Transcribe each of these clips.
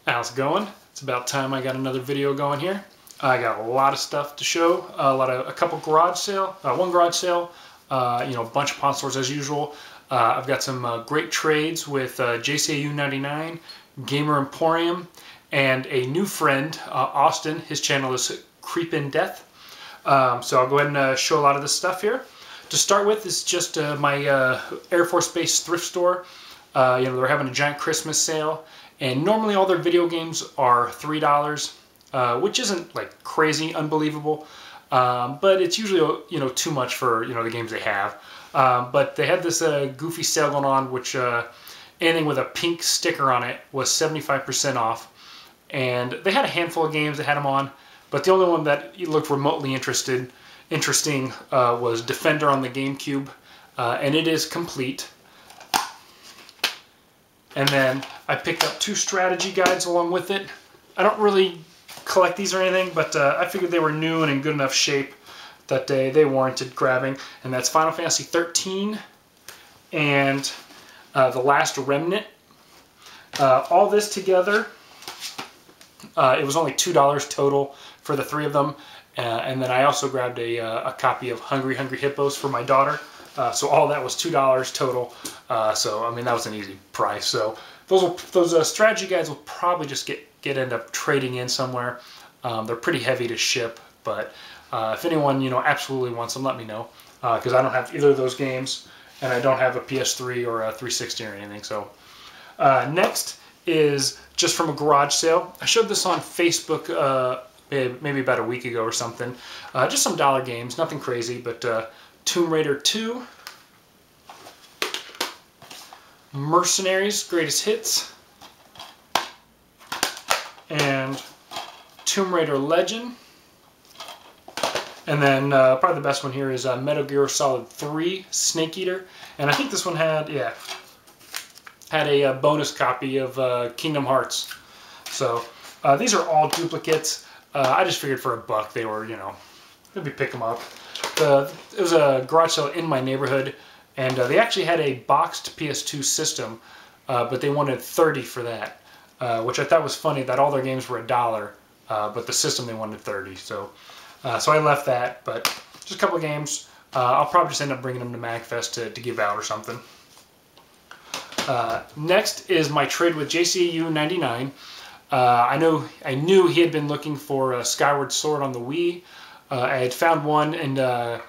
How's it going? It's about time I got another video going here. I got a lot of stuff to show. A couple garage sale, one garage sale, a bunch of pawn stores as usual. I've got some great trades with JCAU 99, GamerEmporium, and a new friend, Austin. His channel is CreepinDeth. So I'll go ahead and show a lot of this stuff here. To start with, is just my Air Force Base thrift store. They're having a giant Christmas sale, and normally all their video games are $3, which isn't like crazy unbelievable, but it's usually too much for the games they have. But they had this goofy sale going on, which anything with a pink sticker on it was 75% off, and they had a handful of games that had them on, but the only one that looked remotely interesting was Defender on the GameCube, and it is complete. And then I picked up 2 strategy guides along with it. I don't really collect these or anything, but I figured they were new and in good enough shape that they warranted grabbing. And that's Final Fantasy 13 and The Last Remnant. All this together, it was only $2 total for the 3 of them. And then I also grabbed a copy of Hungry Hungry Hippos for my daughter. So all that was $2 total. So I mean, that was an easy price. So those strategy guides will probably just end up trading in somewhere. They're pretty heavy to ship, but if anyone absolutely wants them, let me know, because I don't have either of those games, and I don't have a PS3 or a 360 or anything. So next is just from a garage sale. I showed this on Facebook maybe about a week ago or something. Just some dollar games, nothing crazy, but Tomb Raider 2, Mercenaries Greatest Hits, and Tomb Raider Legend. And then probably the best one here is Metal Gear Solid 3 Snake Eater. And I think this one had a bonus copy of Kingdom Hearts. So these are all duplicates. I just figured for $1 they were, maybe pick them up. It was a garage sale in my neighborhood, and they actually had a boxed PS2 system, but they wanted $30 for that, which I thought was funny that all their games were $1, but the system they wanted $30. So I left that, but just a couple of games. I'll probably just end up bringing them to MagFest to give out or something. Next is my trade with JCAU 99. I knew he had been looking for Skyward Sword on the Wii. I had found one and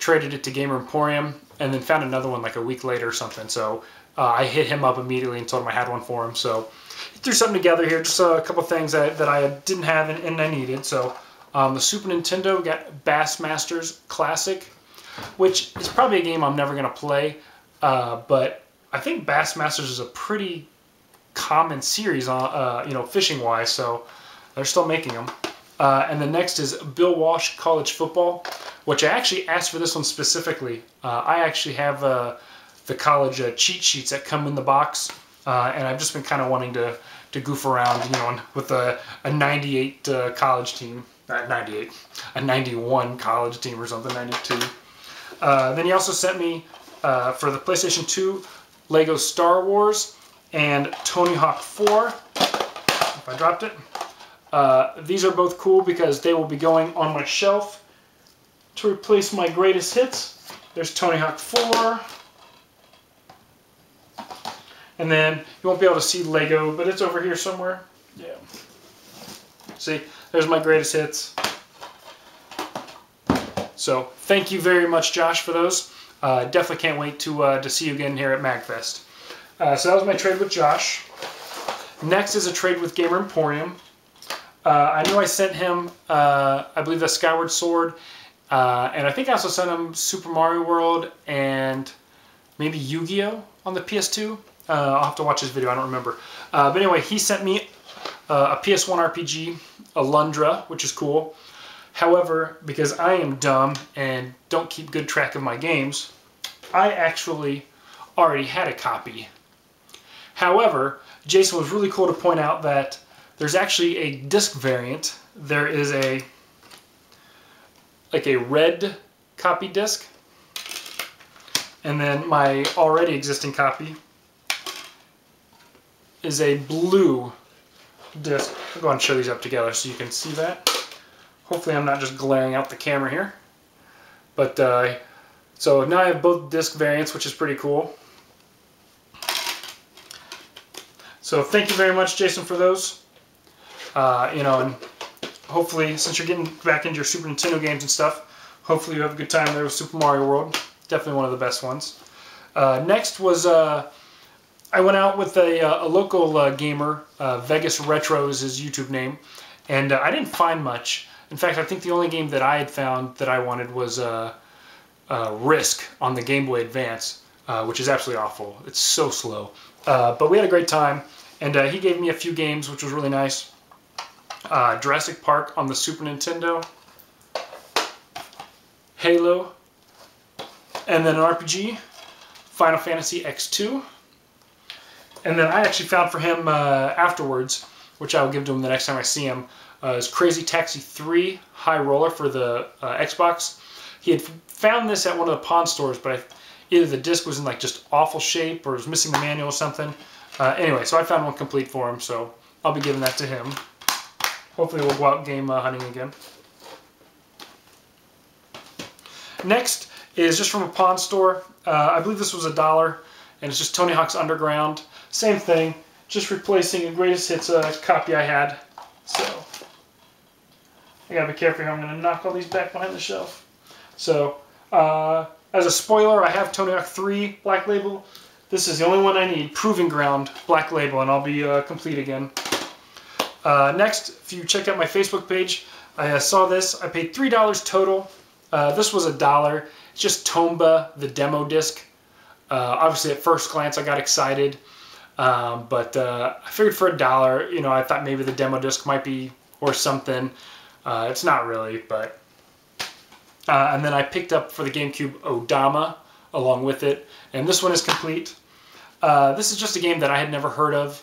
traded it to GamerEmporium, and then found another one like a week later or something. So I hit him up immediately and told him I had one for him. So he threw something together here, just a couple things that I didn't have and I needed. So the Super Nintendo got Bassmasters Classic, which is probably a game I'm never going to play, but I think Bassmasters is a pretty common series, fishing-wise, so they're still making them. And the next is Bill Walsh College Football, which I actually asked for this one specifically. I actually have the college cheat sheets that come in the box, and I've just been kind of wanting to goof around, with a 98 college team, not 98, a 91 college team or something, 92. Then he also sent me, for the PlayStation 2, Lego Star Wars and Tony Hawk 4, if I dropped it. These are both cool because they will be going on my shelf to replace my greatest hits. There's Tony Hawk 4. And then you won't be able to see Lego, but it's over here somewhere. Yeah. See, there's my greatest hits. So thank you very much, Josh, for those. Definitely can't wait to see you again here at MagFest. So that was my trade with Josh. Next is a trade with GamerEmporium. I know I sent him, I believe, the Skyward Sword, and I think I also sent him Super Mario World and maybe Yu-Gi-Oh! On the PS2. I'll have to watch his video, I don't remember. But anyway, he sent me a PS1 RPG, Alundra, which is cool. However, because I am dumb and don't keep good track of my games, I actually already had a copy. However, Jason was really cool to point out that there's actually a disc variant. There is a red copy disc, and then my already existing copy is a blue disc. I'll go ahead and show these up together so you can see that. Hopefully I'm not just glaring out the camera here. But, so now I have both disc variants, which is pretty cool. So thank you very much, Jason, for those. You know, and hopefully, since you're getting back into your Super Nintendo games and stuff, hopefully you have a good time there with Super Mario World. Definitely one of the best ones. Next was, I went out with a local gamer, Vegas Retro is his YouTube name, and I didn't find much. In fact, I think the only game that I had found that I wanted was Risk on the Game Boy Advance, which is absolutely awful. It's so slow. But we had a great time, and he gave me a few games, which was really nice. Jurassic Park on the Super Nintendo, Halo, and then an RPG, Final Fantasy X2. And then I actually found for him afterwards, which I will give to him the next time I see him, is Crazy Taxi 3 High Roller for the Xbox. He had found this at one of the pawn stores, but either the disc was in like just awful shape or was missing the manual or something. Anyway, so I found one complete for him, so I'll be giving that to him. Hopefully we'll go out game hunting again. Next is just from a pawn store. I believe this was $1, and it's just Tony Hawk's Underground. Same thing, just replacing a Greatest Hits copy I had. So, I gotta be careful here. I'm gonna knock all these back behind the shelf. So, as a spoiler, I have Tony Hawk 3 Black Label. This is the only one I need, Proving Ground Black Label, and I'll be complete again. Next, if you check out my Facebook page, I saw this. I paid $3 total. This was $1. It's just Tomba, the demo disc. Obviously, at first glance, I got excited, but I figured for $1, you know, I thought maybe the demo disc might be worth something. It's not really, but... and then I picked up for the GameCube Odama along with it, and this one is complete. This is just a game that I had never heard of,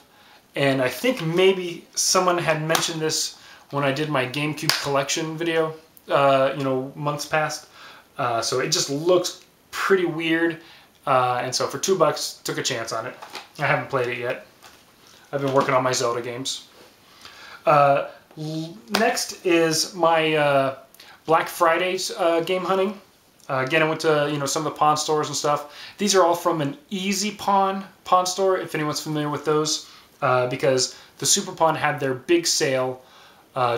and I think maybe someone had mentioned this when I did my GameCube collection video, you know, months past. So it just looks pretty weird, and so for $2, took a chance on it. I haven't played it yet. I've been working on my Zelda games. Next is my Black Friday's game hunting. Again, I went to, you know, some of the pawn stores and stuff. These are all from an Easy Pawn store, if anyone's familiar with those, because the Super Pawn had their big sale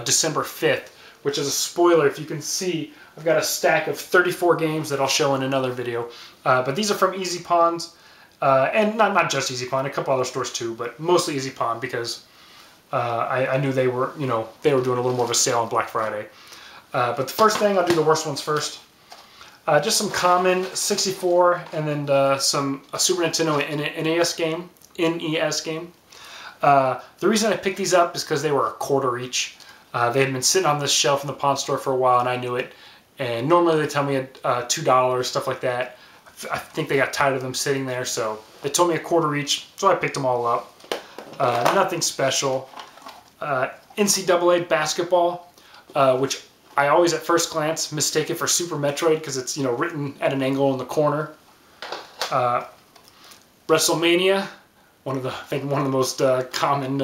December 5th, which is a spoiler. If you can see, I've got a stack of 34 games that I'll show in another video. But these are from Easy Pawns, and not just Easy Pawn, a couple other stores too, but mostly Easy Pawn because I knew they were, you know, they were doing a little more of a sale on Black Friday. But the first thing, I'll do the worst ones first. Just some common 64 and then a Super Nintendo NES game. The reason I picked these up is because they were $1 each. They had been sitting on this shelf in the pawn store for a while, and I knew it. And normally they tell me $2, stuff like that. I think they got tired of them sitting there, so they told me $1 each, so I picked them all up. Nothing special. NCAA basketball, which I always at first glance mistake it for Super Metroid because it's, you know, written at an angle in the corner. WrestleMania, I think one of the most common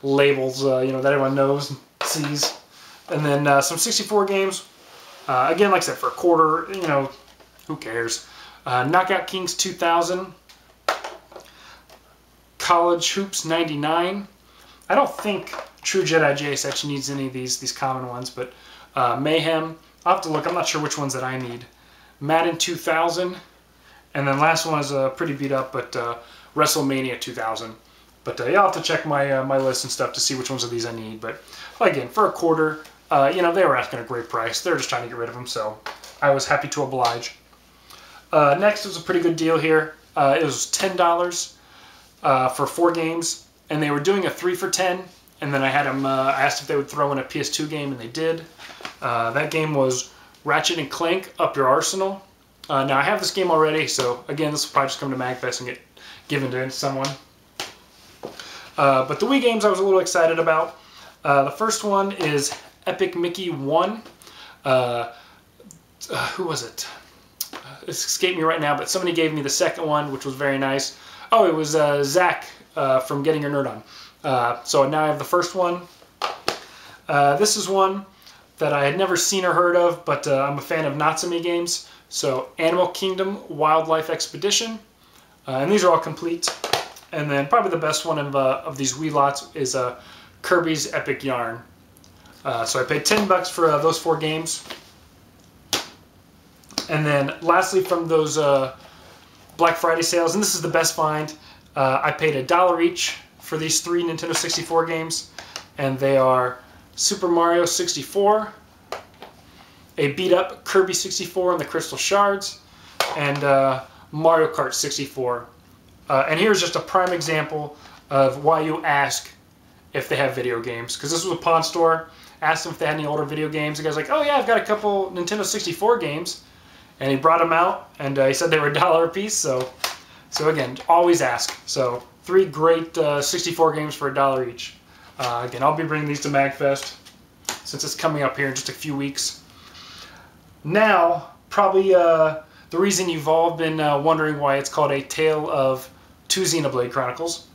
labels, you know, that everyone knows and sees. And then some 64 games. Again, like I said, for $1, you know, who cares? Knockout Kings 2000. College Hoops 99. I don't think True Jedi Jace actually needs any of these common ones, but Mayhem. I'll have to look. I'm not sure which ones that I need. Madden 2000. And then last one is pretty beat up, but WrestleMania 2000. But yeah, I'll have to check my my list and stuff to see which ones of these I need. But again, for $1, you know, they were asking a great price. They're just trying to get rid of them, so I was happy to oblige. Next was a pretty good deal here. It was $10 for 4 games, and they were doing a 3 for $10. And then I had them. I asked if they would throw in a PS2 game, and they did. That game was Ratchet & Clank: Up Your Arsenal. Now I have this game already, so again, this will probably just come to MagFest and get given to someone. But the Wii games I was a little excited about. The first one is Epic Mickey 1. Who was it? It's escaped me right now, but somebody gave me the second one, which was very nice. Oh, it was Zach from Getting Your Nerd On. So now I have the first one. This is one that I had never seen or heard of, but I'm a fan of Natsume games. So Animal Kingdom Wildlife Expedition. And these are all complete. And then probably the best one of these Wii lots is Kirby's Epic Yarn. So I paid $10 for those 4 games. And then lastly from those Black Friday sales, and this is the best find, I paid $1 each for these 3 Nintendo 64 games. And they are Super Mario 64, a beat-up Kirby 64 and the Crystal Shards, and Mario Kart 64. And here's just a prime example of why you ask if they have video games. Because this was a pawn store. Asked them if they had any older video games. The guy's like, oh yeah, I've got a couple Nintendo 64 games. And he brought them out, and he said they were $1 a piece. So again, always ask. So 3 great 64 games for $1 each. Again, I'll be bringing these to MagFest since it's coming up here in just a few weeks. Now, probably the reason you've all been wondering why it's called A Tale of Two Xenoblade Chronicles.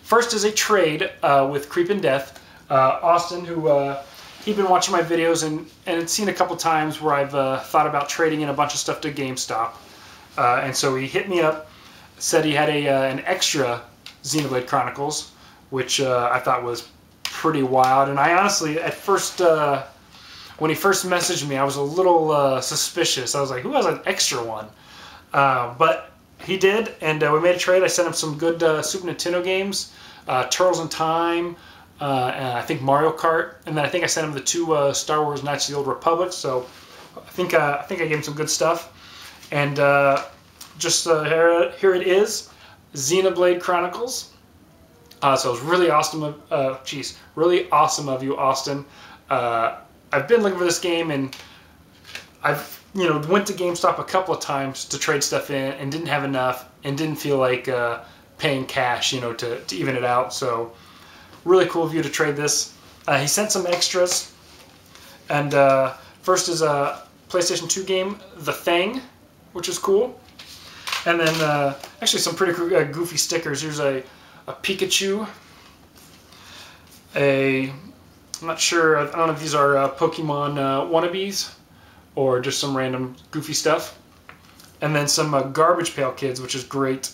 First is a trade with CreepinDeth. Austin, who he'd been watching my videos and had seen a couple times where I've thought about trading in a bunch of stuff to GameStop. And so he hit me up, said he had an extra Xenoblade Chronicles, which I thought was pretty wild. And I honestly, at first, when he first messaged me, I was a little suspicious. I was like, who has an extra one? But he did, and we made a trade. I sent him some good Super Nintendo games, Turtles in Time, and I think Mario Kart, and then I think I sent him the 2 Star Wars Knights of the Old Republic. So I think I gave him some good stuff. And just here it is, Xenoblade Chronicles. So it was really awesome. Really awesome of you, Austin. I've been looking for this game, and I've went to GameStop a couple of times to trade stuff in, and didn't have enough, and didn't feel like paying cash, to even it out. So really cool of you to trade this. He sent some extras, and first is a PlayStation 2 game, The Thing, which is cool, and then actually some pretty goofy stickers. Here's a Pikachu, I'm not sure, I don't know if these are Pokemon wannabes or just some random goofy stuff. And then some Garbage Pail Kids, which is great.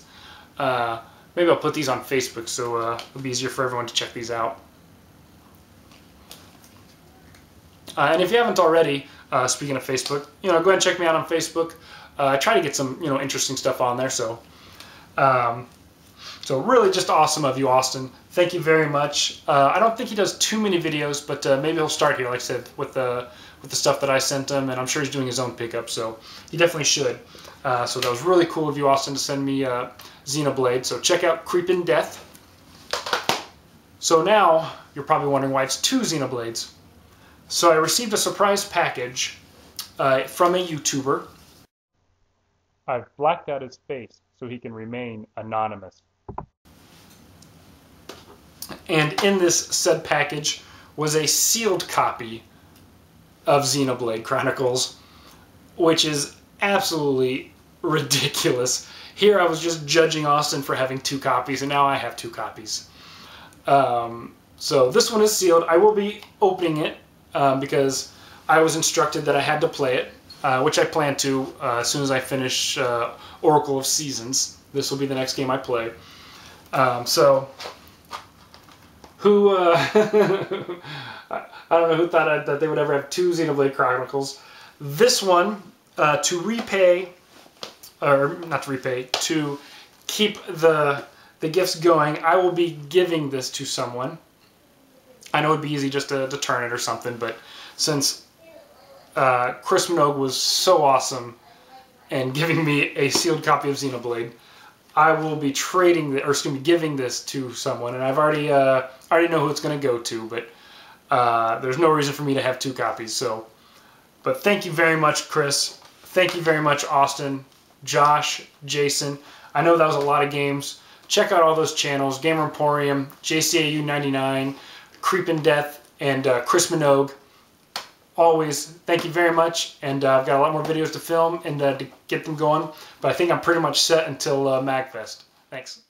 Maybe I'll put these on Facebook so it'll be easier for everyone to check these out. And if you haven't already, speaking of Facebook, go ahead and check me out on Facebook. I try to get some interesting stuff on there, so really just awesome of you, Austin. Thank you very much. I don't think he does too many videos, but maybe he'll start here, like I said, with the stuff that I sent him, and I'm sure he's doing his own pickup, so he definitely should. So that was really cool of you, Austin, to send me Xenoblade. So check out CreepinDeth. So now you're probably wondering why it's 2 Xenoblades. So I received a surprise package from a YouTuber. I've blacked out his face so he can remain anonymous. And in this said package was a sealed copy of Xenoblade Chronicles, which is absolutely ridiculous. Here I was just judging Austin for having 2 copies, and now I have 2 copies. So this one is sealed. I will be opening it because I was instructed that I had to play it, which I plan to as soon as I finish Oracle of Seasons. This will be the next game I play. So who I don't know who thought that they would ever have 2 Xenoblade Chronicles. This one, to repay, or not to repay, to keep the gifts going, I will be giving this to someone. I know it'd be easy just to turn it or something, but since Chris Minogue was so awesome and giving me a sealed copy of Xenoblade, I will be giving this to someone, and I've already know who it's going to go to, but there's no reason for me to have 2 copies. So, but thank you very much, Chris. Thank you very much, Austin, Josh, Jason. I know that was a lot of games. Check out all those channels: GamerEmporium, JCAU99, CreepinDeth, and Chris Minogue. Always, thank you very much, and I've got a lot more videos to film and to get them going, but I think I'm pretty much set until MagFest. Thanks.